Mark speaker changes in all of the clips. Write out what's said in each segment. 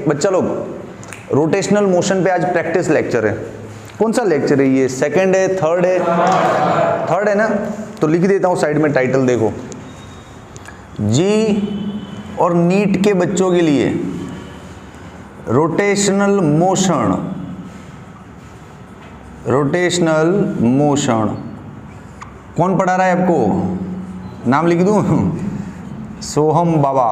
Speaker 1: बच्चा लोग rotational motion पे आज प्रैक्टिस लेक्चर है। कौन सा लेक्चर है ये? सेकंड है, थर्ड है? थर्ड है ना, तो लिख देता हूँ साइड में टाइटल, देखो जी और नीट के बच्चों के लिए रोटेशनल मोशन, रोटेशनल मोशन कौन पढ़ा रहा है आपको? नाम लिख दूं? सोहम बाबा।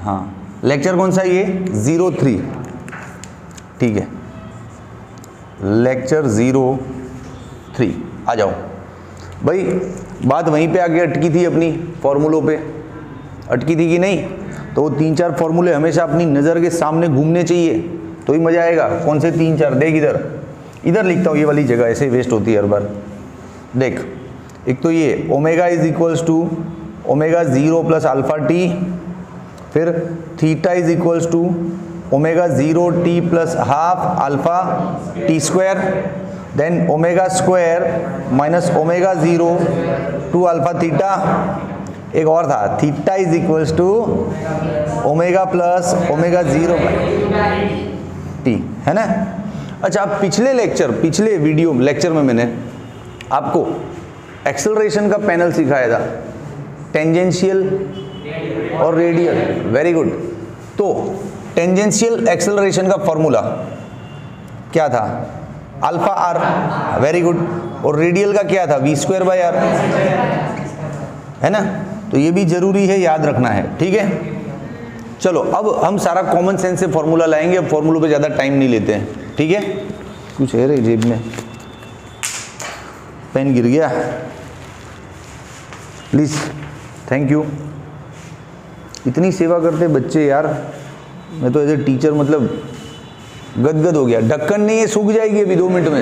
Speaker 1: हाँ, लेक्चर कौन सा ये? 03, ठीक है, लेक्चर 03। आ जाओ भाई, बात वहीं पे आगे अटकी थी अपनी, फॉर्मूलों पे अटकी थी कि नहीं? तो वो 3-4 फॉर्मूले हमेशा अपनी नज़र के सामने घूमने चाहिए, तो ही मज़ा आएगा। कौन से 3-4? देख इधर लिखता हूँ, ये वाली जगह ऐसे वेस्ट होती है हर बार। देख, एक तो ये omega is equals to omega 0 plus alpha T, फिर theta is equals to omega 0 T plus half alpha T square, then omega square minus omega 0 two alpha theta. एक और था, theta is equals to omega plus omega 0 T, है ना? अच्छा, अब पिछले video lecture में मैंने आपको एक्सेलरेशन का पैनल सिखाया था, टेंजेंशियल और रेडियल। Very good. तो टेंजेंशियल एक्सेलरेशन का फॉर्मूला क्या था? Alpha R, very good. और रेडियल का क्या था? वी स्क्वायर बाई आर, है ना? तो ये भी जरूरी है, याद रखना है, ठीक है? चलो, अब हम सारा कॉमन सेंस से फॉर्मूला लाएंगे, अब फॉर्मूलों पे ज़्यादा टाइम नहीं लेते हैं, ठीक है? कुछ है रे जेब में, पेन गिर गया, प्लीज़, थैंक यू। इतनी सेवा करते बच्चे यार, मैं तो एज ए टीचर मतलब गदगद हो गया। ढक्कन नहीं है, सूख जाएगी अभी 2 मिनट में।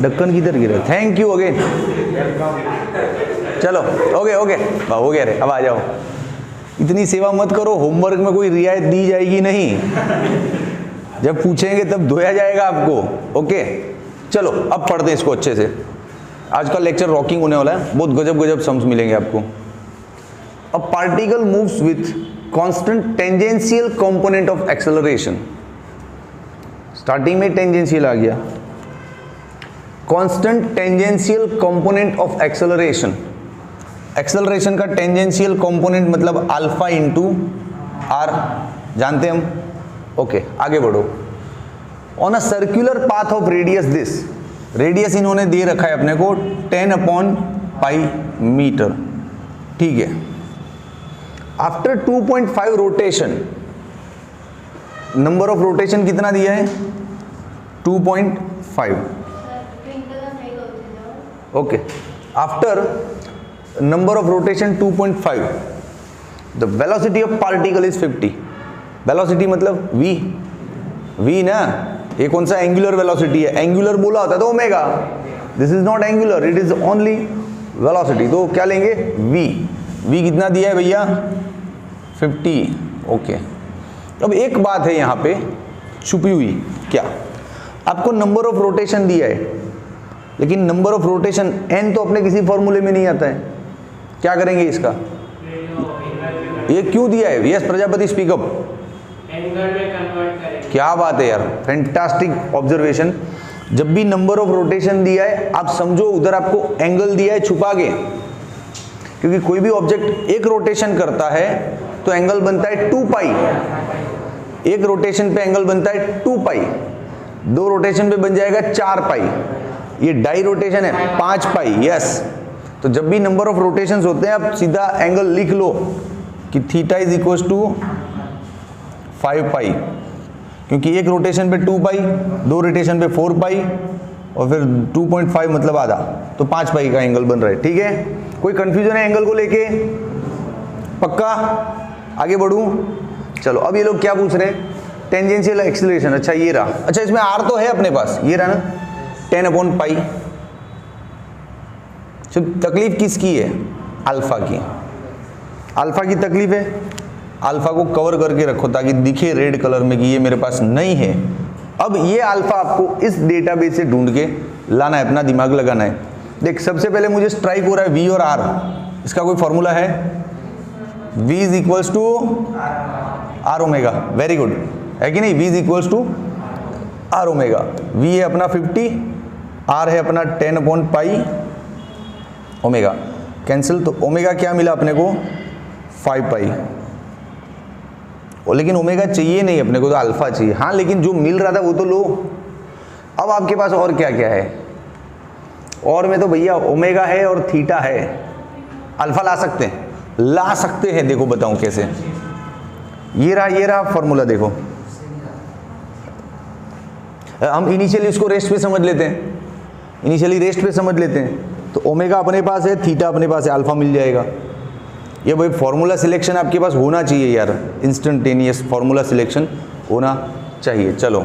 Speaker 1: ढक्कन किधर गिरा? Thank you again. चलो, ओके, हो गया रे, अब आ जाओ। इतनी सेवा मत करो, होमवर्क में कोई रियायत दी जाएगी नहीं, जब पूछेंगे तब धोया जाएगा आपको। ओके, चलो अब पढ़ते हैं इसको अच्छे से। आज का लेक्चर रॉकिंग होने वाला है, बहुत गजब सम्स मिलेंगे आपको। A particle moves with constant tangential component of acceleration. Starting में टेंजेंशियल आ गया, constant tangential component of acceleration. Acceleration का टेंजेंशियल कंपोनेंट मतलब अल्फा इंटू आर, जानते हैं हम? ओके, आगे बढ़ो। On a circular path of radius this, radius इन्होंने दे रखा है अपने को 10/पाई मीटर, ठीक है। After 2.5 rotation, number of rotation कितना दिया है? 2.5। Okay, after number of rotation 2.5, the velocity of particle is 50। Velocity मतलब v ना, ये कौन सा एंगुलर वेलोसिटी है? एंगुलर बोला होता है तो omega, this is not angular, it is only velocity, तो क्या लेंगे? v कितना दिया है भैया? 50। ओके, अब एक बात है यहाँ पे छुपी हुई, क्या? आपको नंबर ऑफ रोटेशन दिया है, लेकिन नंबर ऑफ रोटेशन n तो अपने किसी फॉर्मूले में नहीं आता है। क्या करेंगे इसका? ये क्यों दिया है? Yes Prajapati, speak up. क्या बात है यार, फैंटास्टिक ऑब्जर्वेशन। जब भी नंबर ऑफ रोटेशन दिया है, आप समझो उधर आपको एंगल दिया है छुपा के, क्योंकि कोई भी ऑब्जेक्ट एक रोटेशन करता है तो एंगल बनता है 2 पाई। एक रोटेशन पे एंगल बनता है 2 पाई, 2 रोटेशन पे बन जाएगा 4 पाई, ये डाई रोटेशन है 5 पाई। यस, तो जब भी नंबर ऑफ रोटेशंस होते हैं, आप सीधा एंगल लिख लो कि थीटा इज इक्वल टू 5 पाई, क्योंकि एक रोटेशन पे 2 पाई, 2 रोटेशन पे 4 पाई, और फिर 2.5 मतलब आधा, तो 5 पाई का एंगल बन रहा है, ठीक है? कोई कंफ्यूजन है एंगल को लेके? पक्का? आगे बढ़ूं? चलो, अब ये लोग क्या पूछ रहे हैं? Tangential acceleration. अच्छा, ये रहा। अच्छा, इसमें आर तो है अपने पास, ये रहा ना, 10/पाई। तकलीफ किसकी है? अल्फा की। अल्फा की तकलीफ है, अल्फा को कवर करके रखो ताकि दिखे रेड कलर में कि ये मेरे पास नहीं है। अब ये अल्फा आपको इस डेटाबेस से ढूंढ के लाना है, अपना दिमाग लगाना है। देख, सबसे पहले मुझे स्ट्राइक हो रहा है वी और आर, इसका कोई फॉर्मूला है? v is equals to R omega, very good, है कि नहीं, v is equals to R omega. v है अपना 50, r है अपना 10/पाई ओमेगा, कैंसिल, तो ओमेगा क्या मिला अपने को 5 पाई, और लेकिन ओमेगा चाहिए नहीं अपने को, तो अल्फा चाहिए। हाँ लेकिन जो मिल रहा था वो तो लो। अब आपके पास और क्या क्या है, और में तो भैया ओमेगा है और थीटा है, अल्फा ला सकते हैं, ला सकते हैं, देखो बताऊं कैसे। ये रहा फॉर्मूला, देखो हम इनिशियली इसको रेस्ट पे समझ लेते हैं, इनिशियली रेस्ट पे समझ लेते हैं, तो ओमेगा अपने पास है, थीटा अपने पास है, अल्फा मिल जाएगा। ये भाई फॉर्मूला सिलेक्शन आपके पास होना चाहिए यार, इंस्टेंटेनियस फॉर्मूला सिलेक्शन होना चाहिए। चलो,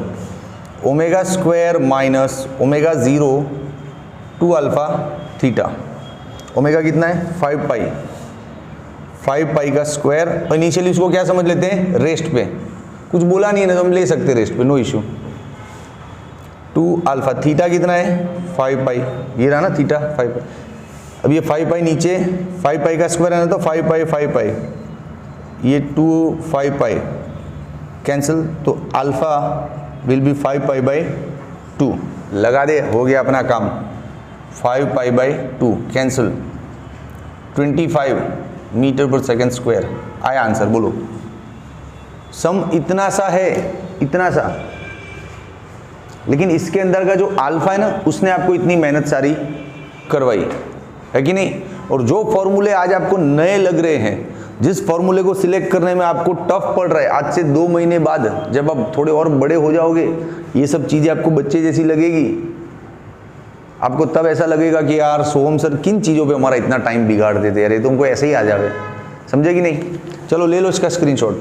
Speaker 1: omega square minus omega 0 two alpha theta, omega कितना है 5 पाई, 5 पाई का स्क्वायर, और इनिशियली उसको क्या समझ लेते हैं, रेस्ट पे, कुछ बोला नहीं है ना तो हम ले सकते रेस्ट पे, no issue. Two alpha, theta कितना है 5 पाई, ये रहा ना थीटा 5 पाई। अब ये 5 पाई नीचे, 5 पाई का स्क्वायर है ना, तो 5 पाई 5 पाई, ये 2 5 पाई कैंसिल, तो alpha will be 5 pi by 2, लगा दे, हो गया अपना काम, 5 पाई बाई 2 कैंसिल, 25 मीटर पर सेकेंड स्क्वायर आया आंसर। बोलो, सम इतना सा है, इतना सा, लेकिन इसके अंदर का जो अल्फा है ना, उसने आपको इतनी मेहनत सारी करवाई है कि नहीं। और जो फॉर्मूले आज आपको नए लग रहे हैं, जिस फॉर्मूले को सिलेक्ट करने में आपको टफ पड़ रहा है, आज से 2 महीने बाद जब आप थोड़े और बड़े हो जाओगे, ये सब चीज़ें आपको बच्चे जैसी लगेगी, आपको तब ऐसा लगेगा कि यार सोहम सर किन चीज़ों पे हमारा इतना टाइम बिगाड़ देते, अरे तुमको ऐसे ही आ जावे, समझे कि नहीं। चलो ले लो इसका स्क्रीनशॉट।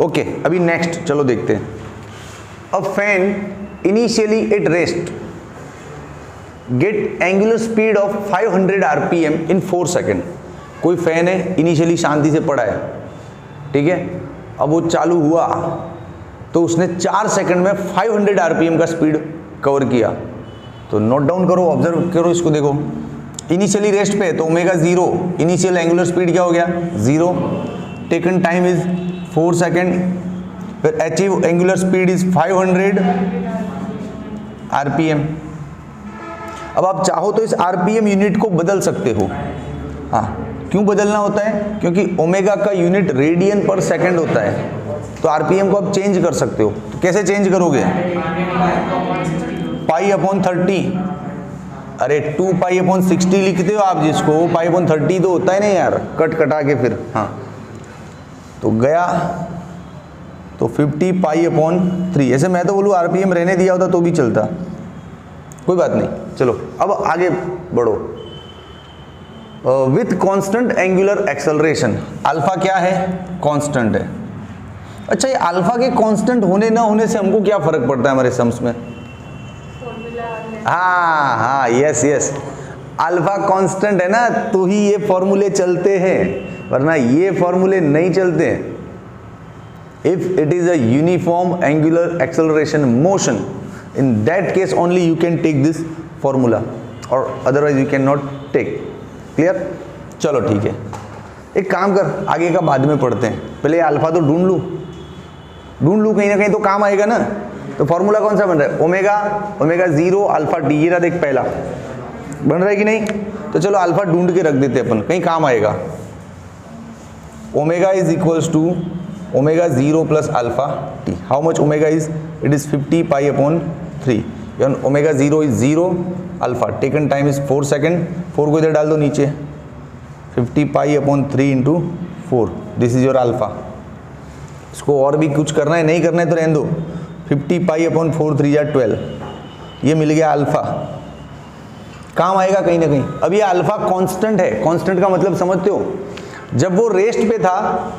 Speaker 1: ओके, अभी नेक्स्ट चलो देखते हैं। A fan initially at rest get angular speed of 500 RPM in 4 second. कोई फैन है, इनिशियली शांति से पड़ा है, ठीक है, अब वो चालू हुआ तो उसने 4 सेकंड में 500 आरपीएम का स्पीड कवर किया। तो नोट डाउन करो, ऑब्जर्व करो इसको, देखो इनिशियली रेस्ट पे, तो ओमेगा 0, इनिशियल एंगुलर स्पीड क्या हो गया 0, टेकन टाइम इज 4 सेकेंड, फिर achieve angular speed is 500 RPM. अब आप चाहो तो इस आरपीएम यूनिट को बदल सकते हो। हाँ, क्यों बदलना होता है, क्योंकि ओमेगा का यूनिट रेडियन पर सेकंड होता है, तो आरपीएम को आप चेंज कर सकते हो। तो कैसे चेंज करोगे, π/30, अरे 2π/60 लिखते हो आप जिसको, π/30 तो होता है ना यार, कट कटा के फिर, हाँ तो गया तो 50π/3। ऐसे मैं तो बोलूँ आरपीएम रहने दिया होता तो भी चलता, कोई बात नहीं। चलो अब आगे बढ़ो। With constant angular acceleration, alpha क्या है, कांस्टेंट है। अच्छा, ये अल्फा के कांस्टेंट होने ना होने से हमको क्या फर्क पड़ता है हमारे सम्स में? हाँ, यस, अल्फा कांस्टेंट है ना, तो ही ये फॉर्मूले चलते हैं, वरना ये फॉर्मूले नहीं चलते। If it is a uniform angular acceleration motion, in that case only you can take this formula, or otherwise you cannot take. clear? चलो ठीक है, एक काम कर, आगे का बाद में पढ़ते हैं, पहले अल्फा तो ढूंढ लूँ, कहीं ना कहीं तो काम आएगा ना। तो फॉर्मूला कौन सा बन रहा है, ओमेगा 0 अल्फा डी, ये रहा देख पहला, बन रहा है कि नहीं। तो चलो अल्फा ढूंढ के रख देते अपन, कहीं काम आएगा। Omega is equals to omega 0 plus alpha T. How much omega is, it is 50π/3। Omega 0 is 0, alpha taken time is 4 second, 4 को इधर डाल दो नीचे, 50π/3 into 4, this is your alpha. इसको और भी कुछ करना है, नहीं करना है तो रहने दो, 50π/4 3 या 12, ये मिल गया अल्फा, काम आएगा कहीं ना कहीं। अब ये अल्फा कांस्टेंट है, कांस्टेंट का मतलब समझते हो, जब वो रेस्ट पे था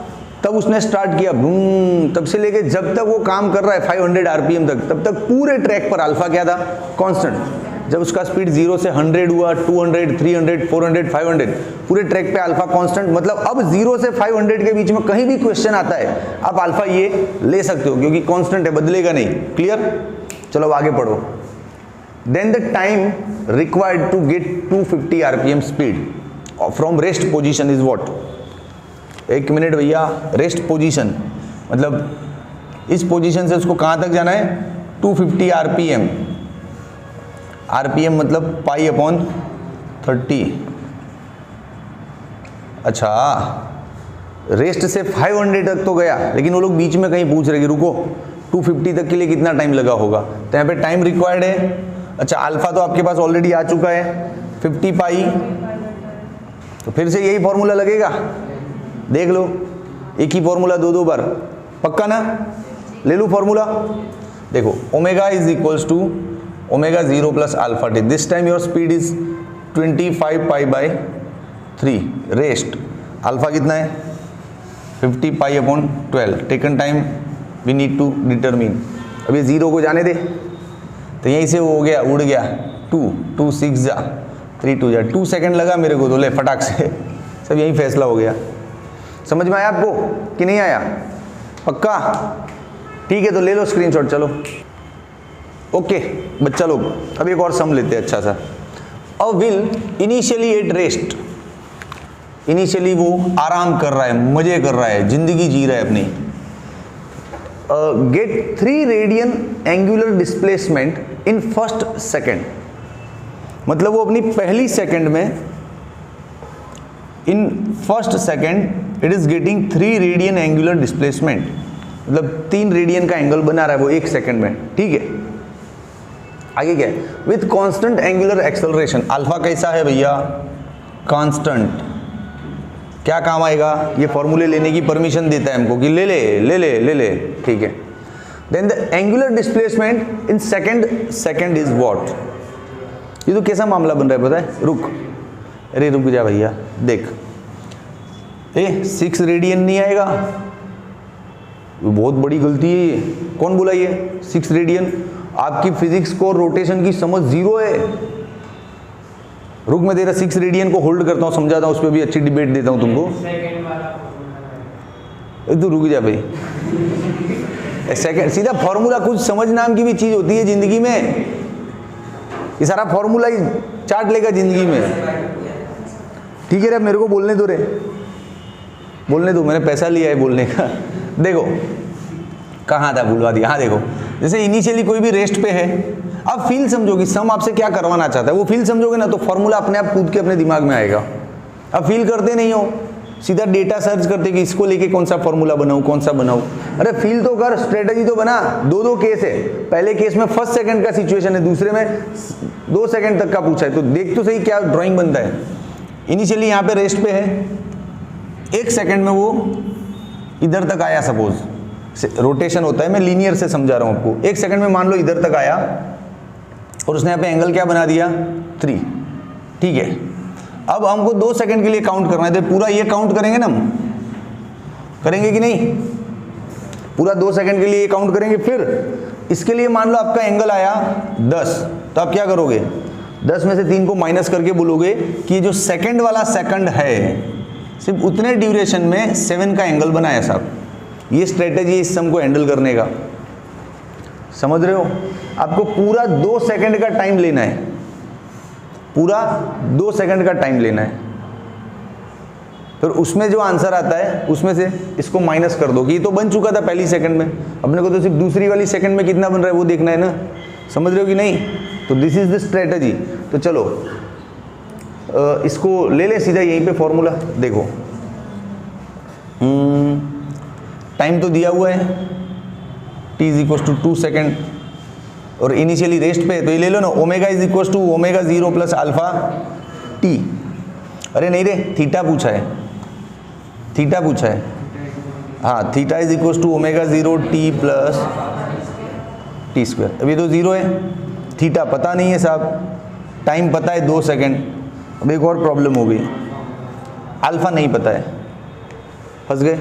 Speaker 1: तब उसने स्टार्ट किया बूम, तब से लेके जब तक वो काम कर रहा है 500 आरपीएम तक, तब तक पूरे ट्रैक पर अल्फा क्या था, कांस्टेंट। जब उसका स्पीड 0 से 100 हुआ, 200, 300, 400, 500, पूरे ट्रैक पे अल्फा कांस्टेंट। मतलब अब 0 से 500 के बीच में कहीं भी क्वेश्चन आता है, आप अल्फा ये ले सकते हो, क्योंकि कांस्टेंट है, बदलेगा नहीं। क्लियर? चलो अब आगे पढ़ो। Then the time required to get 250 RPM speed from rest position is what? 1 minute भैया, रेस्ट पोजीशन मतलब इस पोजीशन से उसको कहाँ तक जाना है, 250 आरपीएम। आरपीएम मतलब पाई/30। अच्छा, रेस्ट से 500 तक तो गया, लेकिन वो लोग बीच में कहीं पूछ रहे कि रुको 250 तक के लिए कितना टाइम लगा होगा, तो यहाँ पे टाइम रिक्वायर्ड है। अच्छा, अल्फा तो आपके पास ऑलरेडी आ चुका है 50 पाई, तो फिर से यही फॉर्मूला लगेगा। देख लो, एक ही फॉर्मूला दो बार, पक्का ना? ले लूँ फॉर्मूला, देखो omega is equals to omega 0 plus alpha T. This time your speed is 25 पाई/3। रेस्ट अल्फा कितना है, 50 पाई/12। Taken time we need to determine. अब ये 0 को जाने दे, तो यहीं से वो हो गया, उड़ गया 2 6 जा 3 2 जा, 2 सेकंड लगा मेरे को, तो ले फटाक से सब यहीं फैसला हो गया। समझ में आया आपको कि नहीं आया? पक्का? ठीक है, तो ले लो स्क्रीनशॉट। चलो ओके बच्चा लोग, अब एक और सम लेते हैं अच्छा सा। A will initially at rest, initially वो आराम कर रहा है, मजे कर रहा है, जिंदगी जी रहा है अपनी। Get 3 radian angular displacement in first second, मतलब वो अपनी पहली सेकंड में, in first second it is getting 3 radian angular displacement, मतलब 3 रेडियन का एंगल बना रहा है वो 1 सेकंड में। ठीक है, आगे क्या है, with constant angular acceleration. Alpha कैसा है भैया, कांस्टेंट। क्या काम आएगा, ये फॉर्मूले लेने की परमिशन देता है हमको कि ले ले ले ले ले ले। ठीक है, then the angular displacement in second is what. ये तो कैसा मामला बन रहा है पता है, रुक, अरे रुक जा भैया, देख 6 रेडियन नहीं आएगा, बहुत बड़ी गलती है ये। कौन बोला ये 6 रेडियन? आपकी फिजिक्स को रोटेशन की समझ 0 है। रुक, मैं तेरा 6 रेडियन को होल्ड करता हूँ, समझाता हूँ, उस पर भी अच्छी डिबेट देता हूँ तुमको। तो रुक जा भाई, सेकंड सीधा फॉर्मूला, कुछ समझ नाम की भी चीज होती है जिंदगी में। ये सारा फॉर्मूला ही चाट लेगा जिंदगी में। ठीक है रे, मेरे को बोलने दो रे, बोलने दो, मैंने पैसा लिया है बोलने का। देखो कहाँ था, भूलवा दिया। हाँ देखो, जैसे इनिशियली कोई भी रेस्ट पे है, अब फील समझो कि सम आपसे क्या करवाना चाहता है, वो फील समझोगे ना तो फॉर्मूला अपने आप कूद के अपने दिमाग में आएगा। अब फील करते नहीं हो, सीधा डेटा सर्च करते कि इसको लेके कौन सा फॉर्मूला बनाऊं, कौन सा बनाऊं। अरे फील तो कर, स्ट्रेटजी तो बना। 2 केस है, पहले केस में फर्स्ट सेकंड का सिचुएशन है, दूसरे में 2 सेकंड तक का पूछा है, तो देख तो सही क्या ड्राइंग बनता है। इनिशियली यहाँ पे रेस्ट पे है, 1 सेकंड में वो इधर तक आया, सपोज रोटेशन होता है, मैं लीनियर से समझा रहा हूँ आपको। 1 सेकंड में मान लो इधर तक आया और उसने यहाँ पे एंगल क्या बना दिया, 3। ठीक है, अब हमको 2 सेकंड के लिए काउंट करना है, तो पूरा ये काउंट करेंगे ना हम, करेंगे कि नहीं? पूरा 2 सेकंड के लिए ये काउंट करेंगे। फिर इसके लिए मान लो आपका एंगल आया 10, तो आप क्या करोगे, 10 में से 3 को माइनस करके बोलोगे कि ये जो सेकंड वाला सेकंड है, सिर्फ उतने ड्यूरेशन में 7 का एंगल बनाया साहब। ये स्ट्रेटेजी इस सम को हैंडल करने का, समझ रहे हो? आपको पूरा 2 सेकंड का टाइम लेना है, पूरा 2 सेकंड का टाइम लेना है। फिर उसमें जो आंसर आता है उसमें से इसको माइनस कर दो कि ये तो बन चुका था पहली सेकंड में, अपने को तो सिर्फ दूसरी वाली सेकंड में कितना बन रहा है वो देखना है ना। समझ रहे हो कि नहीं? तो दिस इज द स्ट्रेटेजी। तो चलो इसको ले ले सीधा यहीं पे फॉर्मूला। देखो टाइम तो दिया हुआ है, t is equal to 2 second, और इनिशियली रेस्ट पे, तो ये ले लो ना, omega is equal to omega 0 plus alpha T. अरे नहीं रे, थीटा पूछा है, थीटा पूछा है। हाँ, theta is equal to omega 0 T plus T square. अभी तो 0 है, थीटा पता नहीं है साहब, टाइम पता है 2 सेकेंड। अब एक और प्रॉब्लम हो गई, अल्फा नहीं पता है, फंस गए।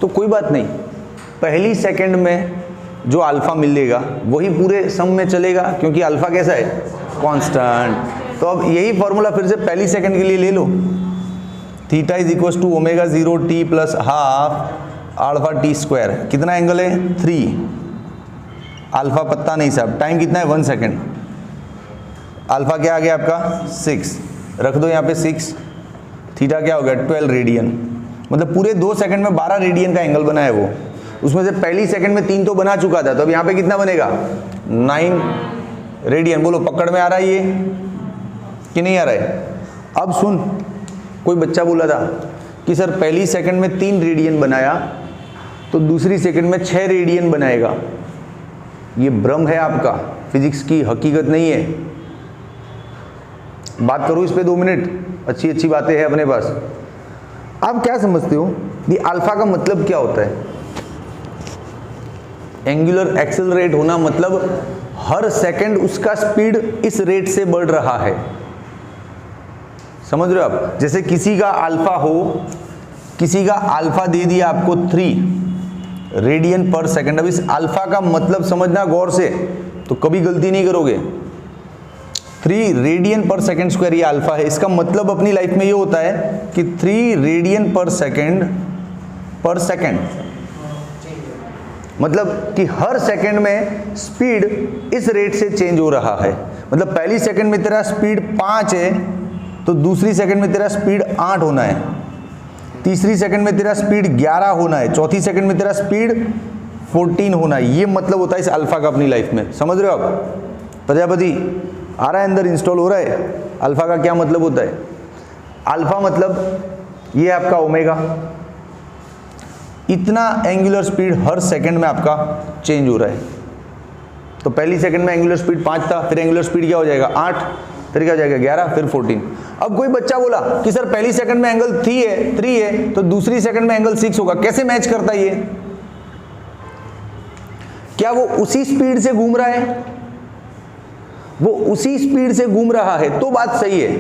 Speaker 1: तो कोई बात नहीं, पहली सेकंड में जो अल्फा मिलेगा वही पूरे सम में चलेगा, क्योंकि अल्फा कैसा है, कांस्टेंट। तो अब यही फॉर्मूला फिर से पहली सेकंड के लिए ले लो, theta is equal to omega 0 T plus half alpha T square. कितना एंगल है, 3। अल्फा पता नहीं साहब, टाइम कितना है, 1 सेकेंड। अल्फा क्या आ गया आपका, 6, रख दो यहाँ पे 6। थीटा क्या हो गया, 12 रेडियन। मतलब पूरे 2 सेकंड में 12 रेडियन का एंगल बना है वो। उसमें से पहली सेकंड में 3 तो बना चुका था, तो अब यहाँ पे कितना बनेगा 9 रेडियन। बोलो पकड़ में आ रहा है ये कि नहीं आ रहा है? अब सुन, कोई बच्चा बोला था कि सर पहली सेकंड में 3 रेडियन बनाया तो दूसरी सेकंड में 6 रेडियन बनाएगा। ये भ्रम है आपका, फिजिक्स की हकीकत नहीं है। बात करो इस पे 2 मिनट, अच्छी अच्छी बातें हैं अपने पास। आप क्या समझते हो ये अल्फा का मतलब क्या होता है? एंगुलर एक्सेलरेट होना मतलब हर सेकंड उसका स्पीड इस रेट से बढ़ रहा है। समझ रहे हो आप? जैसे किसी का अल्फा हो, किसी का अल्फा दे दिया आपको 3 रेडियन पर सेकंड। अब इस अल्फा का मतलब समझना गौर से, तो कभी गलती नहीं करोगे। 3 रेडियन पर सेकंड स्क्वायर ये अल्फा है। इसका मतलब अपनी लाइफ में ये होता है कि 3 रेडियन पर सेकंड मतलब कि हर सेकंड में स्पीड इस रेट से चेंज हो रहा है। मतलब पहली सेकंड में तेरा स्पीड 5 है तो दूसरी सेकंड में तेरा स्पीड 8 होना है, तीसरी सेकंड में तेरा स्पीड 11 होना है, चौथी सेकंड में तेरा स्पीड 14 होना है। ये मतलब होता है इस अल्फा का अपनी लाइफ में। समझ रहे हो आप? प्रजापति आ रहा है अंदर, इंस्टॉल हो रहा है। अल्फा का क्या मतलब होता है? अल्फा मतलब ये आपका ओमेगा, इतना एंगुलर स्पीड हर सेकंड में आपका चेंज हो रहा है। तो पहली सेकंड में एंगुलर स्पीड 5 था, फिर एंगुलर स्पीड क्या हो जाएगा 8, फिर क्या हो जाएगा 11, फिर 14। अब कोई बच्चा बोला कि सर पहली सेकंड में एंगल 3 है तो दूसरी सेकंड में एंगल 6 होगा। कैसे मैच करता है ये? क्या वो उसी स्पीड से घूम रहा है? वो उसी स्पीड से घूम रहा है तो बात सही है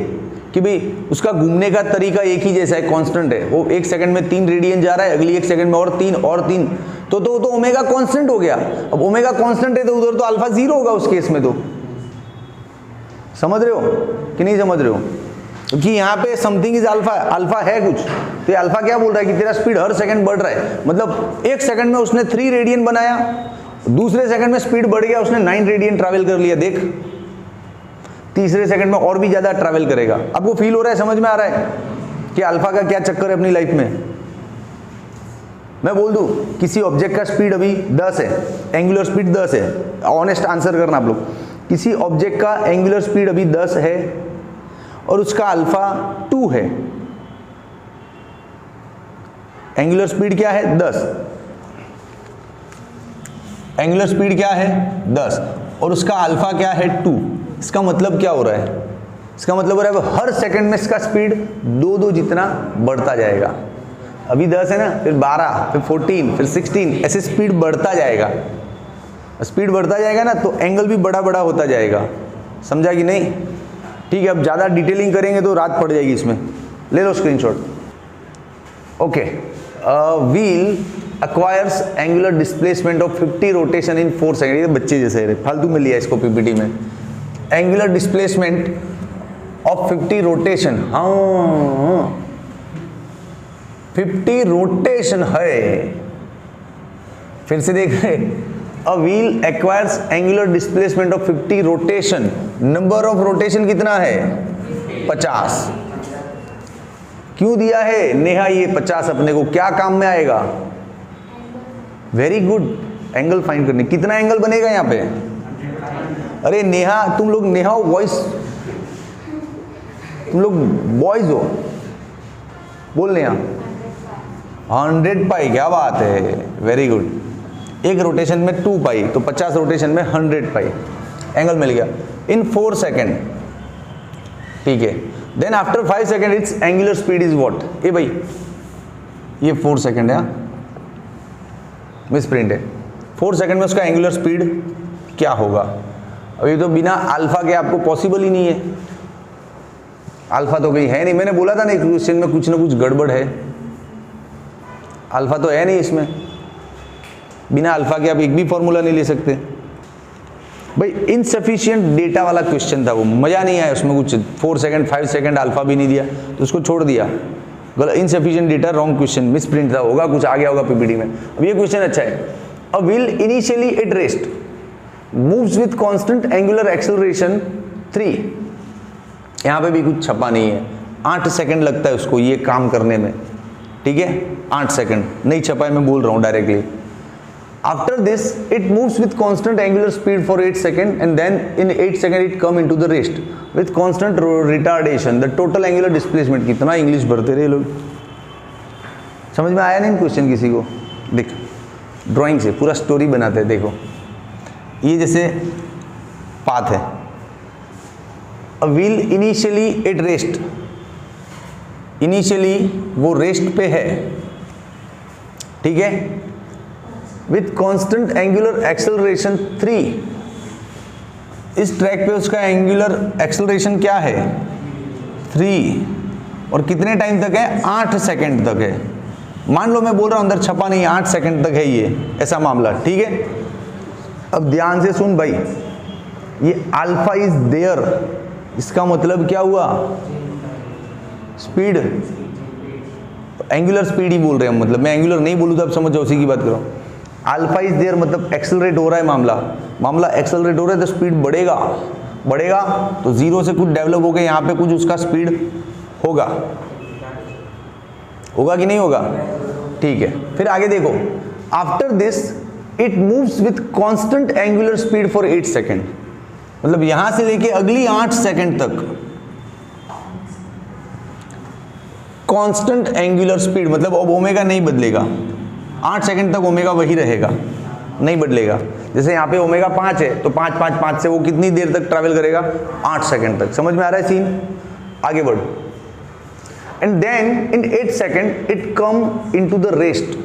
Speaker 1: कि भाई उसका घूमने का तरीका एक ही जैसा है, कांस्टेंट है। वो 1 सेकंड में 3 रेडियन जा रहा है, अगली 1 सेकंड में और 3 तो ओमेगा कांस्टेंट हो गया। अब ओमेगा कांस्टेंट है तो उधर तो अल्फा 0 होगा उस केस में। तो समझ रहे हो कि नहीं समझ रहे हो? क्योंकि यहाँ पे समथिंग इज अल्फा, अल्फा है कुछ। तो ये अल्फा क्या बोल रहा है कि तेरा स्पीड हर सेकंड बढ़ रहा है। मतलब 1 सेकंड में उसने 3 रेडियन बनाया, दूसरे सेकंड में स्पीड बढ़ गया, उसने 9 रेडियन ट्रैवल कर लिया। देख, तीसरे सेकंड में और भी ज्यादा ट्रैवल करेगा। आपको फील हो रहा है, समझ में आ रहा है कि अल्फा का क्या चक्कर है अपनी लाइफ में? मैं बोल दूं किसी ऑब्जेक्ट का स्पीड अभी 10 है, एंगुलर स्पीड 10 है। ऑनेस्ट आंसर करना आप लोग। किसी ऑब्जेक्ट का एंगुलर स्पीड अभी 10 है और उसका अल्फा 2 है। एंगुलर स्पीड क्या है 10, एंगुलर स्पीड क्या है 10 और उसका अल्फा क्या है 2। इसका मतलब क्या हो रहा है? इसका मतलब हो रहा है हर सेकंड में इसका स्पीड 2 जितना बढ़ता जाएगा। अभी 10 है ना, फिर 12, फिर 14, फिर 16, ऐसे स्पीड बढ़ता जाएगा। स्पीड बढ़ता जाएगा ना तो एंगल भी बड़ा बड़ा होता जाएगा। समझा कि नहीं? ठीक है, अब ज़्यादा डिटेलिंग करेंगे तो रात पड़ जाएगी इसमें। ले लो screenshot. Okay, wheel acquires angular displacement of 50 rotation in 4 seconds। ये बच्चे जैसे है, फालतू में लिया इसको पीपीटी में। एंगुलर डिस्प्लेसमेंट ऑफ 50 रोटेशन, हाँ 50 रोटेशन है। फिर से देख रहे, a wheel acquires angular displacement of 50 rotation. Number of rotation कितना है 50। क्यों दिया है नेहा ये 50? अपने को क्या काम में आएगा? वेरी गुड, एंगल फाइंड करने। कितना एंगल बनेगा यहाँ पे? अरे नेहा, तुम लोग नेहा हो वॉइस, तुम लोग बॉयज हो, बोल नेहा। 100 पाई, क्या बात है, वेरी गुड। एक रोटेशन में 2 पाई तो 50 रोटेशन में 100 पाई एंगल मिल गया इन 4 सेकेंड। ठीक है, then after 5 second its angular speed is what? ए भाई ये 4 सेकेंड है, मिस प्रिंट है। 4 सेकेंड में उसका एंगुलर स्पीड क्या होगा? अभी तो बिना अल्फा के आपको पॉसिबल ही नहीं है। अल्फा तो कहीं है नहीं, मैंने बोला था ना क्वेश्चन में कुछ ना कुछ गड़बड़ है। अल्फा तो है नहीं इसमें, बिना अल्फा के आप एक भी फॉर्मूला नहीं ले सकते भाई। इनसफिशिएंट डेटा वाला क्वेश्चन था वो, मजा नहीं आया उसमें कुछ। 4 सेकेंड 5 सेकेंड अल्फा भी नहीं दिया तो उसको छोड़ दिया। Insufficient data, wrong question, miss print था, होगा कुछ आ गया होगा पीपीटी में। अब ये क्वेश्चन अच्छा है। A wheel initially at rest moves with constant angular acceleration 3। यहाँ पे भी कुछ छपा नहीं है। 8 सेकंड लगता है उसको ये काम करने में। ठीक है, 8 सेकंड, नहीं छपा है, मैं बोल रहा हूँ directly. After this it moves with constant angular speed for 8 second and then in 8 second it come into the rest with constant retardation the total angular displacement. कितना इंग्लिश भरते रहे लोग, समझ में आया नहीं क्वेश्चन किसी को? देख ड्राइंग से पूरा स्टोरी बनाते हैं। देखो ये जैसे पाथ है, a wheel initially at rest, initially वो रेस्ट पे है, ठीक है, विथ कांस्टेंट एंगुलर एक्सेलरेशन 3। इस ट्रैक पे उसका एंगुलर एक्सेलरेशन क्या है? 3। और कितने टाइम तक है? 8 सेकंड तक है। मान लो मैं बोल रहा हूं अंदर छपा नहीं, 8 सेकंड तक है ये, ऐसा मामला, ठीक है। अब ध्यान से सुन भाई, ये अल्फा इज देयर, इसका मतलब क्या हुआ? स्पीड, एंगुलर स्पीड ही बोल रहे हैं, मतलब मैं एंगुलर नहीं बोलूँ तो आप समझ जाओ, उसी की बात करो। अल्फा इज देयर मतलब एक्सेलरेट हो रहा है मामला एक्सेलरेट हो रहा है, तो स्पीड बढ़ेगा तो जीरो से कुछ डेवलप हो गया, यहाँ पे कुछ उसका स्पीड होगा कि नहीं होगा? ठीक है, फिर आगे देखो, after this it moves with constant angular speed for 8 second, मतलब यहां से लेके अगली 8 सेकंड तक कांस्टेंट एंगुलर स्पीड, मतलब अब ओमेगा नहीं बदलेगा, 8 सेकंड तक ओमेगा वही रहेगा, नहीं बदलेगा। जैसे यहाँ पे ओमेगा 5 है तो 5 से वो कितनी देर तक ट्रैवल करेगा? 8 सेकंड तक। समझ में आ रहा है सीन? आगे बढ़ो। And then in 8 second it come into the rest,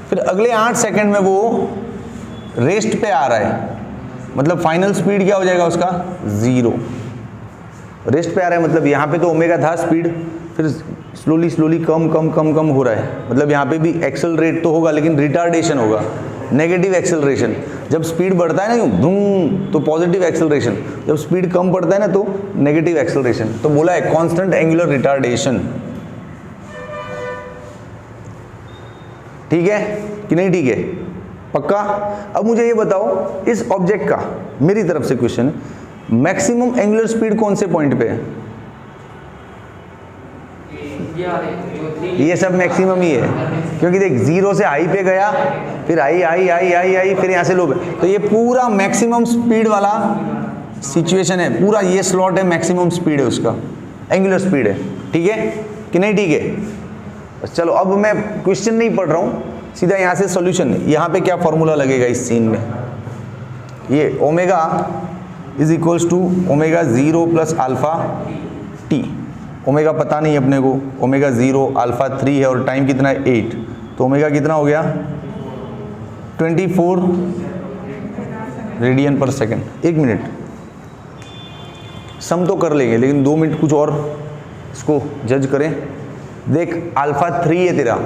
Speaker 1: फिर अगले 8 सेकंड में वो रेस्ट पे आ रहा है, मतलब फाइनल स्पीड क्या हो जाएगा उसका? 0। रेस्ट पे आ रहा है मतलब यहाँ पे तो ओमेगा था स्पीड, फिर स्लोली कम हो रहा है, मतलब यहाँ पे भी एक्सेलरेट तो होगा लेकिन रिटार्डेशन होगा, नेगेटिव एक्सेलरेशन। जब स्पीड बढ़ता है ना यूं धूम तो पॉजिटिव एक्सेलरेशन, जब स्पीड कम बढ़ता है ना तो नेगेटिव एक्सेलरेशन। तो बोला है कांस्टेंट एंगुलर रिटार्डेशन, ठीक है कि नहीं? ठीक है, पक्का? अब मुझे ये बताओ, इस ऑब्जेक्ट का मेरी तरफ से क्वेश्चन, मैक्सिमम एंगुलर स्पीड कौन से पॉइंट पे है? ये सब मैक्सिमम ही है, क्योंकि देख 0 से हाई पे गया, फिर आई फिर यहाँ से लो पे, तो ये पूरा मैक्सिमम स्पीड वाला सिचुएशन है, पूरा ये स्लॉट है, मैक्सिमम स्पीड है उसका, एंगुलर स्पीड है, ठीक है कि नहीं? ठीक है, बस चलो अब मैं क्वेश्चन नहीं पढ़ रहा हूँ, सीधा यहाँ से सॉल्यूशन। यहाँ पे क्या फॉर्मूला लगेगा इस सीन में? ये omega is equals to omega 0 plus alpha T. Omega पता नहीं अपने को, ओमेगा 0 अल्फा 3 है और टाइम कितना है? 8, तो ओमेगा कितना हो गया? 24 रेडियन पर सेकंड। 1 मिनट सम तो कर लेंगे, लेकिन 2 मिनट कुछ और इसको जज करें। देख अल्फा 3 है तेरा,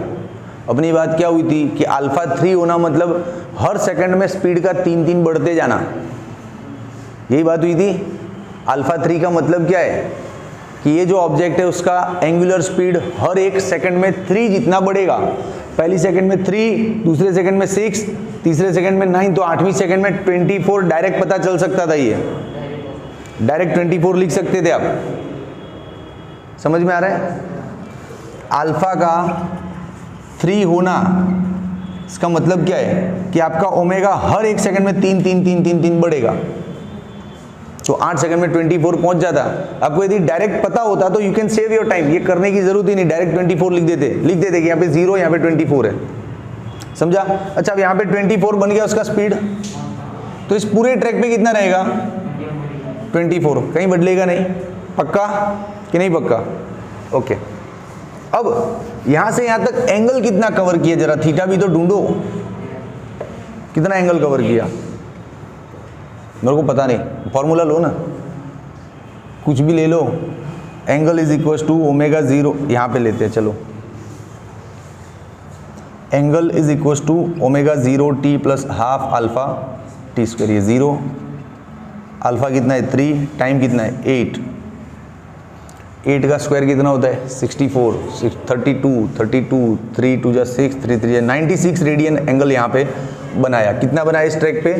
Speaker 1: अपनी बात क्या हुई थी कि अल्फा 3 होना मतलब हर सेकंड में स्पीड का 3 बढ़ते जाना, यही बात हुई थी। अल्फा 3 का मतलब क्या है कि ये जो ऑब्जेक्ट है उसका एंगुलर स्पीड हर एक सेकंड में 3 जितना बढ़ेगा। पहली सेकंड में 3, दूसरे सेकंड में 6, तीसरे सेकंड में 9, तो 8वीं सेकंड में 24 डायरेक्ट पता चल सकता था, ये डायरेक्ट 24 लिख सकते थे आप। समझ में आ रहा है? अल्फा का 3 होना इसका मतलब क्या है कि आपका ओमेगा हर एक सेकंड में 3 बढ़ेगा, तो 8 सेकंड में 24 पहुंच जाता। आपको यदि डायरेक्ट पता होता तो you can save your time, ये करने की जरूरत ही नहीं, डायरेक्ट 24 लिख देते कि यहाँ पे 0, यहाँ पे 24 है, समझा? अच्छा, अब यहाँ पे 24 बन गया उसका स्पीड, तो इस पूरे ट्रैक पे कितना रहेगा? 24, कहीं बदलेगा नहीं, पक्का कि नहीं पक्का? ओके, अब यहाँ से यहाँ तक एंगल कितना कवर किया, जरा थीटा भी तो ढूंढो, कितना एंगल कवर किया? मेरे को पता नहीं, फॉर्मूला लो ना, कुछ भी ले लो। Angle is equal to omega 0, यहाँ पे लेते हैं, चलो angle is equal to omega 0 T plus half alpha T square. ये 0, अल्फा कितना है 3, टाइम कितना है 8, 8 का स्क्वायर कितना होता है 64, 32, 3 2 जा 6, 3 3 जा 96 रेडियन एंगल यहाँ पे बनाया। कितना बनाया इस ट्रैक पे?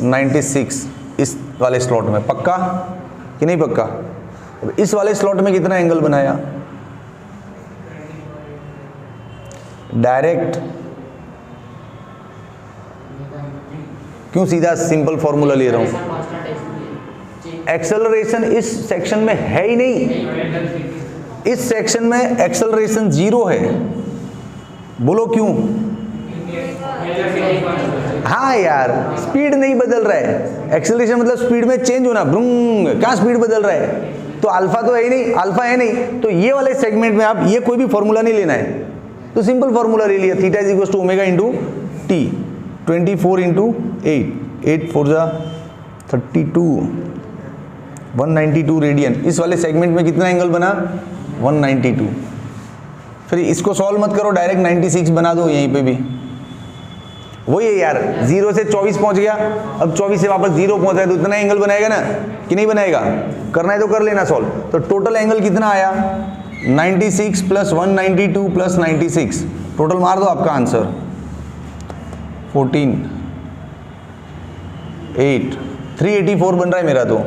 Speaker 1: 96 इस वाले स्लॉट में, पक्का कि नहीं पक्का? इस वाले स्लॉट में कितना एंगल बनाया? डायरेक्ट, क्यों सीधा सिंपल फॉर्मूला ले रहा हूं? एक्सेलरेशन इस सेक्शन में है ही नहीं, इस सेक्शन में एक्सेलरेशन 0 है। बोलो क्यों? हाँ यार, स्पीड नहीं बदल रहा है। एक्सेलरेशन मतलब स्पीड में चेंज होना, ब्रूंग, क्या स्पीड बदल रहा है? तो अल्फा तो है ही नहीं, अल्फा है नहीं, तो ये वाले सेगमेंट में आप ये कोई भी फॉर्मूला नहीं लेना है, तो सिंपल फॉर्मूला ले लिया, theta is equal to omega into T, 24 into 8, 8 4 जा 32, 192 रेडियन। इस वाले सेगमेंट में कितना एंगल बना? 192। फिर इसको सॉल्व मत करो, डायरेक्ट 96 बना दो यहीं पे भी, वही है यार, 0 से 24 पहुंच गया, अब 24 से वापस 0 पहुंचा है, तो इतना एंगल बनाएगा ना कि नहीं बनाएगा? करना है तो कर लेना सॉल्व। तो टोटल एंगल कितना आया? 96 प्लस 192 प्लस 96, टोटल मार दो आपका आंसर 14 8 384 बन रहा है मेरा, तो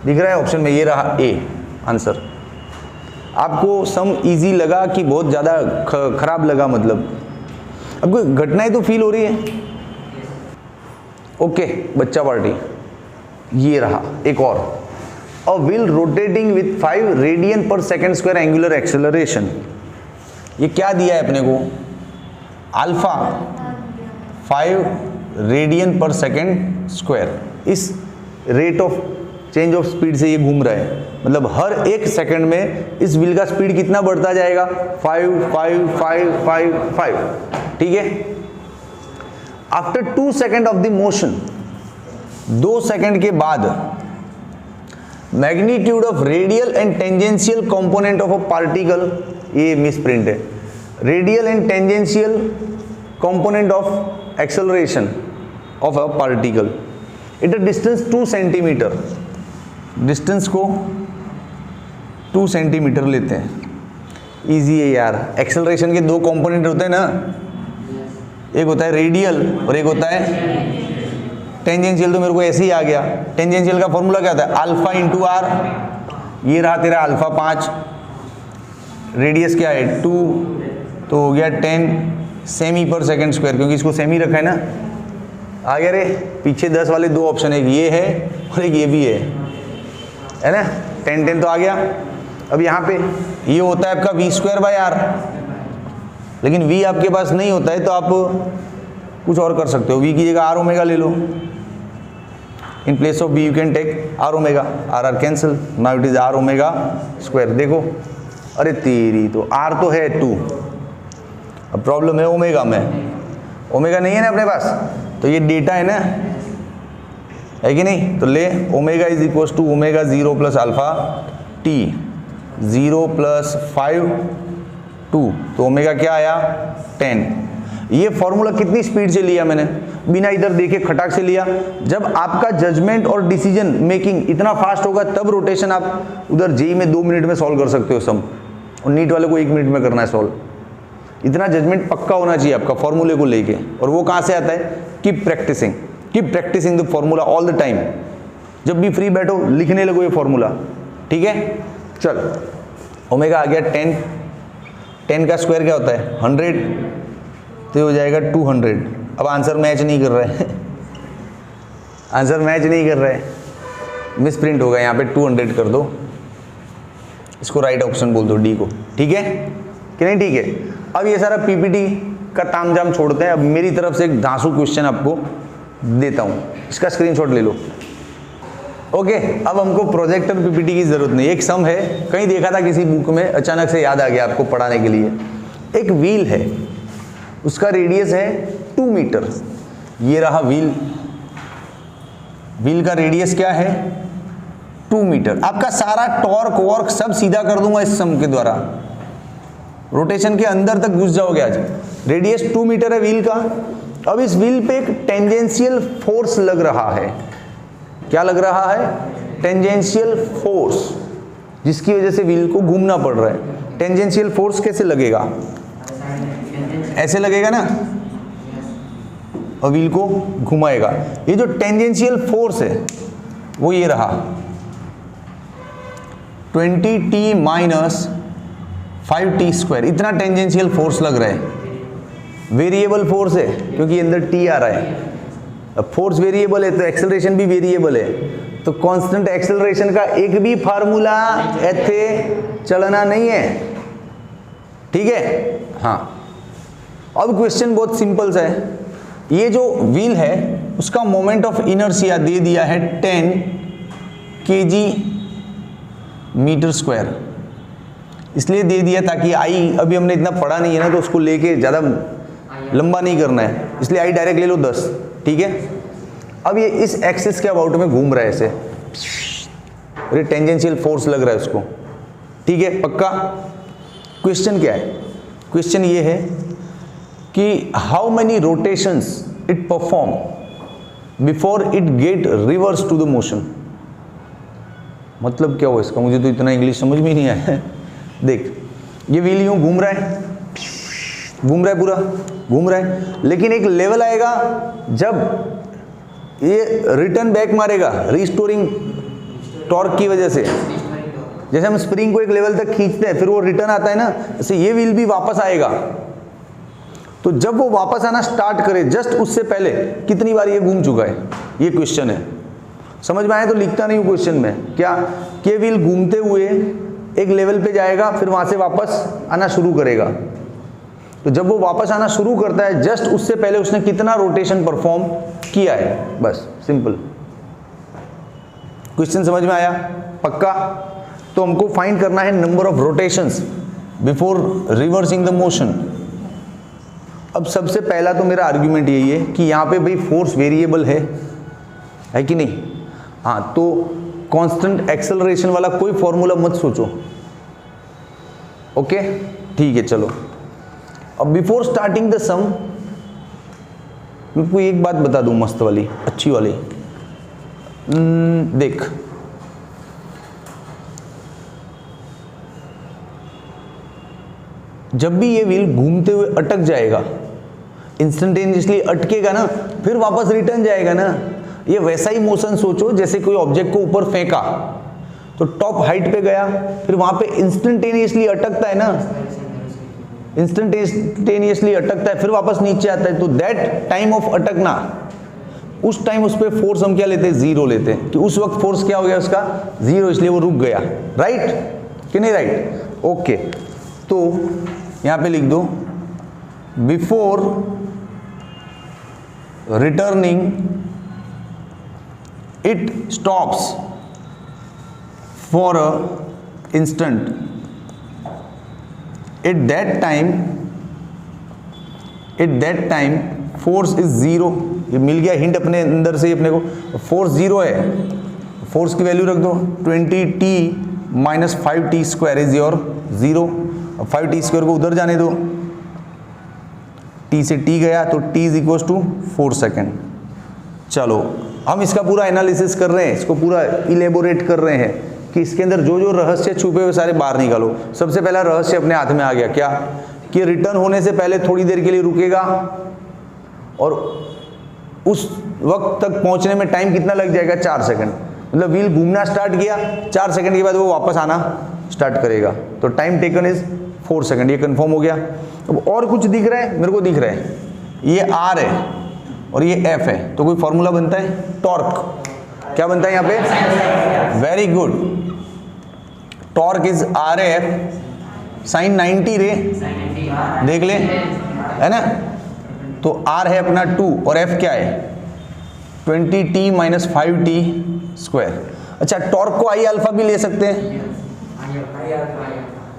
Speaker 1: दिख रहा है ऑप्शन में, ये रहा ए आंसर। आपको सम इजी लगा कि बहुत ज़्यादा खराब लगा? मतलब अब घटनाएं तो फील हो रही है? ओके बच्चा पार्टी, ये रहा एक और, a wheel rotating with 5 radian पर सेकेंड स्क्वायर एंगुलर एक्सेलरेशन। ये क्या दिया है अपने को? अल्फा 5 रेडियन पर सेकेंड स्क्वायर, इस rate of change of speed से ये घूम रहा है, मतलब हर एक सेकंड में इस व्हील का स्पीड कितना बढ़ता जाएगा? 5 5 5 5 5, ठीक है। After 2 second of the motion, 2 second के बाद, magnitude of radial and tangential component of a particle, ये मिस प्रिंट है, radial and tangential component of acceleration of a particle at a distance 2 centimetre, distance को 2 centimetre लेते हैं। Easy है यार, acceleration के 2 कंपोनेंट होते हैं ना, एक होता है रेडियल और एक होता है टेंजेंशियल। तो मेरे को ऐसे ही आ गया, टेंजेंशियल का फॉर्मूला क्या होता है? अल्फा इंटू आर, ये रहा तेरा अल्फा 5, रेडियस क्या है 2, तो हो गया 10 सेमी पर सेकेंड स्क्वायर, क्योंकि इसको सेमी रखा है ना। आ गया रे, पीछे 10 वाले 2 ऑप्शन, एक ये है और एक ये भी है ना, 10 10 तो आ गया। अब यहाँ पे ये होता है आपका वी स्क्वायर बाय आर, लेकिन v आपके पास नहीं होता है तो आप कुछ और कर सकते हो, v की जगह आर ओमेगा ले लो, in place of v you can take R omega, R R cancel, now it is R omega square. देखो अरे तेरी, तो r तो है 2, अब प्रॉब्लम है ओमेगा में, ओमेगा नहीं है ना अपने पास, तो ये डेटा है ना, है कि नहीं? तो ले omega is equal to omega 0 plus alpha T, 0 plus 5 2, तो ओमेगा क्या आया 10। ये फॉर्मूला कितनी स्पीड से लिया मैंने, बिना इधर देखे खटाक से लिया। जब आपका जजमेंट और डिसीजन मेकिंग इतना फास्ट होगा तब रोटेशन आप उधर जेई में 2 मिनट में सॉल्व कर सकते हो सम, और नीट वाले को 1 मिनट में करना है सॉल्व। इतना जजमेंट पक्का होना चाहिए आपका फॉर्मूले को लेके, और वो कहाँ से आता है? Keep practicing the formula all the time. जब भी फ्री बैठो लिखने लगो ये फॉर्मूला, ठीक है। चल ओमेगा आ गया 10, 10 का स्क्वायर क्या होता है 100, तो हो जाएगा 200। अब आंसर मैच नहीं कर रहा है आंसर मैच नहीं कर रहा है, मिस प्रिंट होगा यहाँ पे, 200 कर दो, इसको राइट ऑप्शन बोल दो डी को, ठीक है कि नहीं? ठीक है। अब ये सारा पीपीटी का तामझाम छोड़ते हैं, अब मेरी तरफ से एक धांसू क्वेश्चन आपको देता हूँ, इसका स्क्रीनशॉट ले लो। ओके, अब हमको प्रोजेक्टर पीपीटी की जरूरत नहीं। एक सम है, कहीं देखा था किसी बुक में, अचानक से याद आ गया आपको पढ़ाने के लिए। एक व्हील है, उसका रेडियस है 2 मीटर, ये रहा व्हील, व्हील का रेडियस क्या है 2 मीटर। आपका सारा टॉर्क वॉर्क सब सीधा कर दूंगा इस सम के द्वारा, रोटेशन के अंदर तक घुस जाओगे आज। रेडियस 2 मीटर है व्हील का। अब इस व्हील पे एक टेंजेंशियल फोर्स लग रहा है, क्या लग रहा है? टेंजेंशियल फोर्स, जिसकी वजह से व्हील को घूमना पड़ रहा है। टेंजेंशियल फोर्स कैसे लगेगा? ऐसे लगेगा ना, और व्हील को घुमाएगा। ये जो टेंजेंशियल फोर्स है वो ये रहा 20t - 5t², इतना टेंजेंशियल फोर्स लग रहा है। वेरिएबल फोर्स है क्योंकि अंदर टी आ रहा है। अब फोर्स वेरिएबल है तो एक्सेलरेशन भी वेरिएबल है, तो कांस्टेंट एक्सेलरेशन का एक भी फार्मूला ऐसे चलना नहीं है, ठीक है। हाँ, अब क्वेश्चन बहुत सिंपल सा है। ये जो व्हील है उसका मोमेंट ऑफ इनर्शिया दे दिया है 10 kg मीटर स्क्वायर, इसलिए दे दिया ताकि आई, अभी हमने इतना पढ़ा नहीं है ना तो उसको लेके ज़्यादा लंबा नहीं करना है, इसलिए आई डायरेक्ट ले लो 10, ठीक है। अब ये इस एक्सिस के अबाउट में घूम रहा है ऐसे, और ये टेंजेंशियल फोर्स लग रहा है उसको, ठीक है, पक्का। क्वेश्चन क्या है? क्वेश्चन ये है कि how many rotations it perform before it get reverse to the motion. मतलब क्या हुआ इसका, मुझे तो इतना इंग्लिश समझ में नहीं आया। देख, ये व्हील यूं घूम रहा है, पूरा घूम रहा है, लेकिन एक लेवल आएगा जब ये रिटर्न बैक मारेगा रिस्टोरिंग टॉर्क की वजह से। जैसे हम स्प्रिंग को एक लेवल तक खींचते हैं फिर वो रिटर्न आता है ना, ऐसे ये व्हील भी वापस आएगा। तो जब वो वापस आना स्टार्ट करे, जस्ट उससे पहले कितनी बार ये घूम चुका है, ये क्वेश्चन है। समझ में आए तो लिखता नहीं हूँ क्वेश्चन में क्या, कि व्हील घूमते हुए एक लेवल पे जाएगा फिर वहां से वापस आना शुरू करेगा। तो जब वो वापस आना शुरू करता है, जस्ट उससे पहले उसने कितना रोटेशन परफॉर्म किया है, बस सिंपल। क्वेश्चन समझ में आया? पक्का। तो हमको फाइंड करना है number of rotations before reversing the motion. अब सबसे पहला तो मेरा आर्ग्यूमेंट यही है कि यहाँ पे भाई फोर्स वेरिएबल है कि नहीं। हाँ, तो कांस्टेंट एक्सेलरेशन वाला कोई फॉर्मूला मत सोचो, ओके, ठीक है। चलो, अब बिफोर स्टार्टिंग द सम मैं कोई एक बात बता दूं मस्त वाली, अच्छी वाली। देख, जब भी ये व्हील घूमते हुए अटक जाएगा, इंस्टेंटेनियसली अटकेगा ना, फिर वापस रिटर्न जाएगा ना, ये वैसा ही मोशन सोचो जैसे कोई ऑब्जेक्ट को ऊपर फेंका तो टॉप हाइट पे गया, फिर वहां पे इंस्टेंटेनियसली अटकता है ना, इंस्टेंटेनियसली अटकता है फिर वापस नीचे आता है। तो दैट टाइम ऑफ अटकना, उस टाइम उस पर फोर्स हम क्या लेते हैं, जीरो लेते हैं, कि उस वक्त फोर्स क्या हो गया उसका, जीरो, इसलिए वो रुक गया। राइट कि नहीं राइट? ओके, तो यहां पे लिख दो before returning it stops for a instant, at that time force is zero। ये मिल गया हिंट अपने अंदर से अपने को, फोर्स जीरो है, फोर्स की वैल्यू रख दो 20t - 5t square is your zero. अब 5t स्क्वायर को उधर जाने दो, t से t गया तो t is equal to 4 second. चलो, हम इसका पूरा एनालिसिस कर रहे हैं, इसको पूरा इलेबोरेट कर रहे हैं कि इसके अंदर जो जो रहस्य छुपे हुए सारे बाहर निकालो। सबसे पहला रहस्य अपने हाथ में आ गया, क्या कि रिटर्न होने से पहले थोड़ी देर के लिए रुकेगा और उस वक्त तक पहुंचने में टाइम कितना लग जाएगा, 4 सेकंड। मतलब व्हील घूमना स्टार्ट किया, 4 सेकंड के बाद वो वापस आना स्टार्ट करेगा, तो टाइम टेकन इज 4 सेकंड। ये कंफर्म हो गया। अब और कुछ दिख रहा है, मेरे को दिख रहा है ये R है और ये F है, तो कोई फॉर्मूला बनता है, टॉर्क। क्या बनता है यहाँ पे? Very good, torque is RF sin 90 रे, देख ले, है ना। तो R है अपना 2 और F क्या है 20t - 5t स्क्वायर। अच्छा, टॉर्क को I अल्फा भी ले सकते हैं।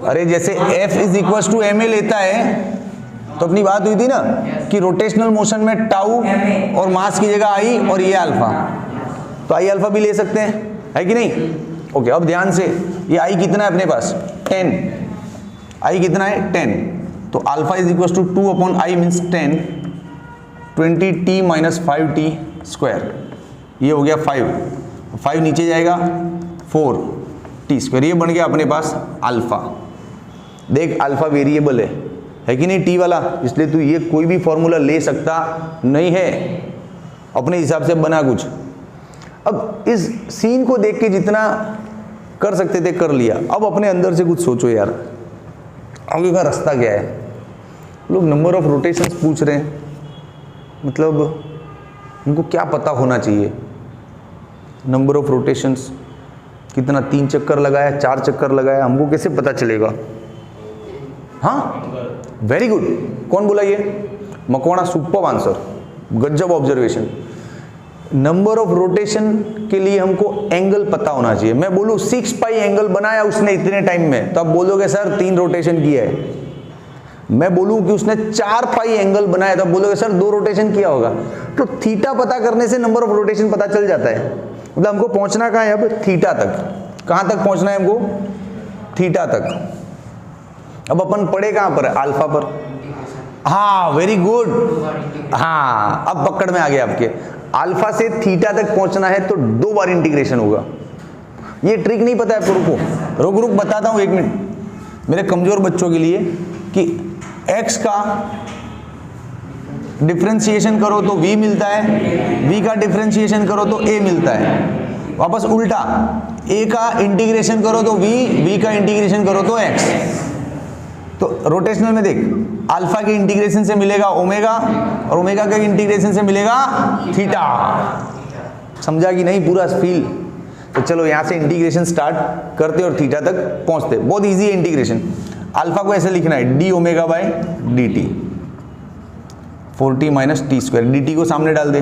Speaker 1: अरे जैसे F is equal to ma लेता है, तो अपनी बात हुई थी ना कि रोटेशनल मोशन में टाउ और मास की जगह आई और ये अल्फा, तो आई अल्फा भी ले सकते हैं, है कि नहीं। ओके, अब ध्यान से, ये आई कितना है अपने पास 10, आई कितना है 10, तो alpha is equal to 2/i means 10, 20t - 5t square, ये हो गया 5 नीचे जाएगा 4t स्क्वायर, ये बन गया अपने पास अल्फा। देख, अल्फा वेरिएबल है कि नहीं टी वाला, इसलिए तू ये कोई भी फॉर्मूला ले सकता नहीं है, अपने हिसाब से बना कुछ। अब इस सीन को देख के जितना कर सकते थे कर लिया, अब अपने अंदर से कुछ सोचो यार, आगे का रास्ता क्या है। लोग नंबर ऑफ रोटेशंस पूछ रहे हैं, मतलब उनको क्या पता होना चाहिए? नंबर ऑफ रोटेशंस कितना, 3 चक्कर लगाया, 4 चक्कर लगाया, हमको कैसे पता चलेगा? हाँ, वेरी गुड। कौन बोला ये? मकवाना, सुपर आंसर, गजब ऑब्जर्वेशन। नंबर ऑफ रोटेशन के लिए हमको एंगल पता होना चाहिए। मैं बोलूं 6 पाई एंगल बनाया उसने इतने टाइम में, तो आप बोलोगे सर 3 रोटेशन किया है। मैं बोलूं कि उसने 4 पाई एंगल बनाया, तो आप बोलोगे सर 2 रोटेशन किया होगा। तो थीटा पता करने से नंबर ऑफ रोटेशन पता चल जाता है। मतलब हमको पहुंचना कहाँ है अब? थीटा तक। कहाँ तक पहुंचना है हमको? थीटा तक। अब अपन पढ़े कहाँ पर? अल्फा पर। हाँ, वेरी गुड। हाँ, अब पकड़ में आ गया आपके। अल्फा से थीटा तक पहुंचना है तो 2 बार इंटीग्रेशन होगा। ये ट्रिक नहीं पता है आपको? रुक बताता हूं 1 मिनट मेरे कमजोर बच्चों के लिए कि x का डिफरेंशिएशन करो तो v मिलता है, v का डिफरेंशिएशन करो तो a मिलता है। वापस उल्टा, a का इंटीग्रेशन करो तो v का इंटीग्रेशन करो तो x। तो रोटेशनल में देख, अल्फा के इंटीग्रेशन से मिलेगा ओमेगा और ओमेगा के इंटीग्रेशन से मिलेगा थीटा। समझा कि नहीं पूरा फील? तो चलो यहां से इंटीग्रेशन स्टार्ट करते और थीटा तक पहुंचते। बहुत इजी है इंटीग्रेशन। अल्फा को ऐसे लिखना है D omega by D T, 4t minus T square. D T को सामने डाल दे,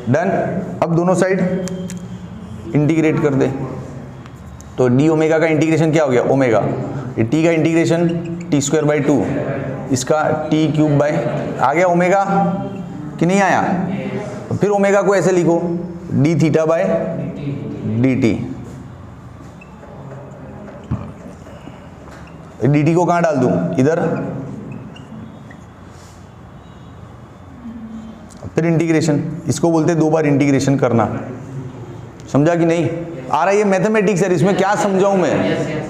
Speaker 1: डन। अब दोनों साइड इंटीग्रेट कर दे, तो डी ओमेगा का इंटीग्रेशन क्या हो गया? ओमेगा। ये टी का इंटीग्रेशन टी स्क्वायर बाई 2, इसका टी क्यूब बाय, आ गया ओमेगा कि नहीं आया? फिर ओमेगा को ऐसे लिखो D theta by D T. D T को कहाँ डाल दूं? इधर। फिर इंटीग्रेशन, इसको बोलते 2 बार इंटीग्रेशन करना। समझा कि नहीं? आ रहा है ये मैथमेटिक्स है, इसमें क्या समझाऊं मैं?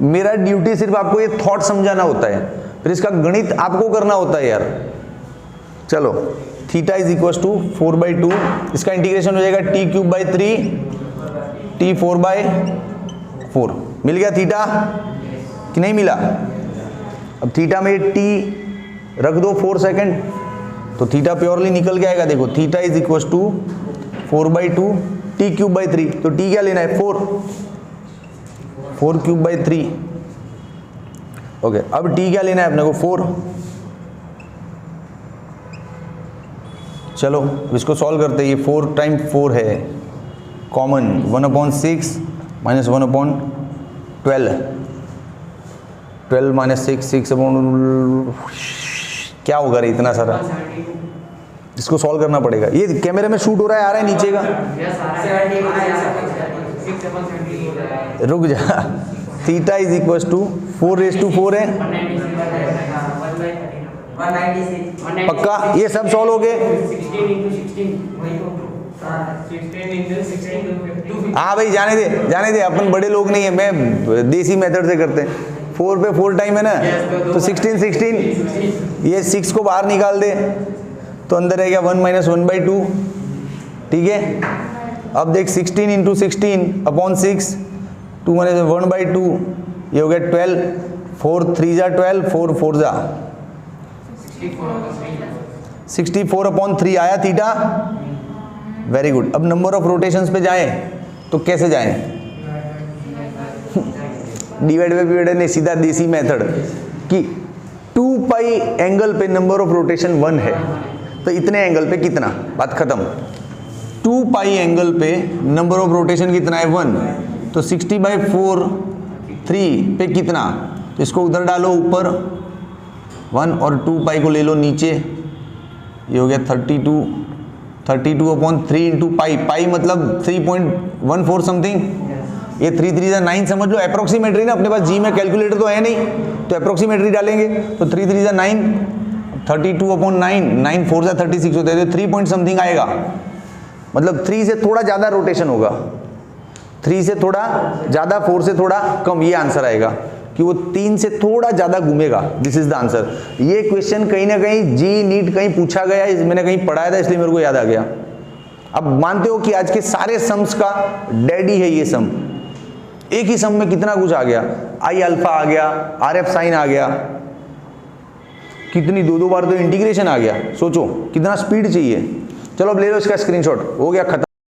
Speaker 1: मेरा ड्यूटी सिर्फ आपको ये थॉट समझाना होता है, फिर इसका गणित आपको करना होता है यार। चलो, थीटा इज इक्वल टू 4/2, इसका इंटीग्रेशन हो जाएगा टी क्यूब बाई 3 टी 4/4। मिल गया थीटा कि नहीं मिला? अब थीटा में टी रख दो 4 सेकेंड, तो थीटा प्योरली निकल के आएगा। देखो, theta is equal to 4/2 T cube by 3, तो टी क्या लेना है? 4 क्यूब बाई 3। ओके, अब टी क्या लेना है अपने को? 4। चलो इसको सॉल्व करते हैं। ये 4 टाइम 4 है, कॉमन 1/6 माइनस 1/12, 12 माइनस 6, 6 क्या होगा रे इतना सारा? इसको सॉल्व करना पड़ेगा। ये कैमरे में शूट हो रहा है, आ रहा है नीचे का? रुक जा। थीटा इज इक्वल टू 4/4 है, पक्का? ये सब सॉल्व हो गए? हाँ भाई, जाने दे, अपन बड़े लोग नहीं है, मैं देसी मेथड से करते हैं। 4 पे 4 टाइम है ना, तो 16, ये 6 को बाहर निकाल दे तो अंदर रहेगा 1 माइनस 1/2। ठीक है, अब देख 16 इंटू 16/6, 2 माइनस 1/2, ये हो गया 12, 4 3 जा 12, 4 4 जा 64/3 आया थीटा। Very good. अब नंबर ऑफ रोटेशंस पे जाएं तो कैसे जाएं? डिवाइड बाय पीरियड नहीं, सीधा देसी मेथड कि 2 पाई एंगल पे नंबर ऑफ रोटेशन 1 है, तो इतने एंगल पे कितना? बात खत्म। 2 पाई एंगल पे नंबर ऑफ रोटेशन कितना है? 1। तो 60/4 3 पे कितना? तो इसको उधर डालो ऊपर 1 और 2 पाई को ले लो नीचे, ये हो गया 32/3 इंटू पाई। पाई मतलब 3.14 समथिंग, ये 3 3 जा 9 समझ लो। अप्रोक्सीमेटरी ना, अपने पास जी में कैलकुलेटर तो है नहीं, तो अप्रोक्सीमेटरी डालेंगे तो 3 3 जा 9, 32/9, 9 4 जा 36 होते हैं, 3 पॉइंट समथिंग आएगा। मतलब 3 से थोड़ा ज़्यादा रोटेशन होगा, 3 से थोड़ा ज़्यादा, 4 से थोड़ा कम, ये आंसर आएगा कि वो 3 से थोड़ा ज़्यादा घूमेगा। This is the answer. ये क्वेश्चन कहीं ना कहीं जी नीट कहीं पूछा गया, मैंने कहीं पढ़ाया था, इसलिए मेरे को याद आ गया। अब मानते हो कि आज के सारे सम्स का डैडी है ये सम। एक ही सम में कितना कुछ आ गया, आई अल्फा आ गया, आर एफ साइन आ गया, कितनी 2 बार तो इंटीग्रेशन आ गया, सोचो कितना स्पीड चाहिए। चलो अब ले लो इसका स्क्रीनशॉट, हो गया खत्म।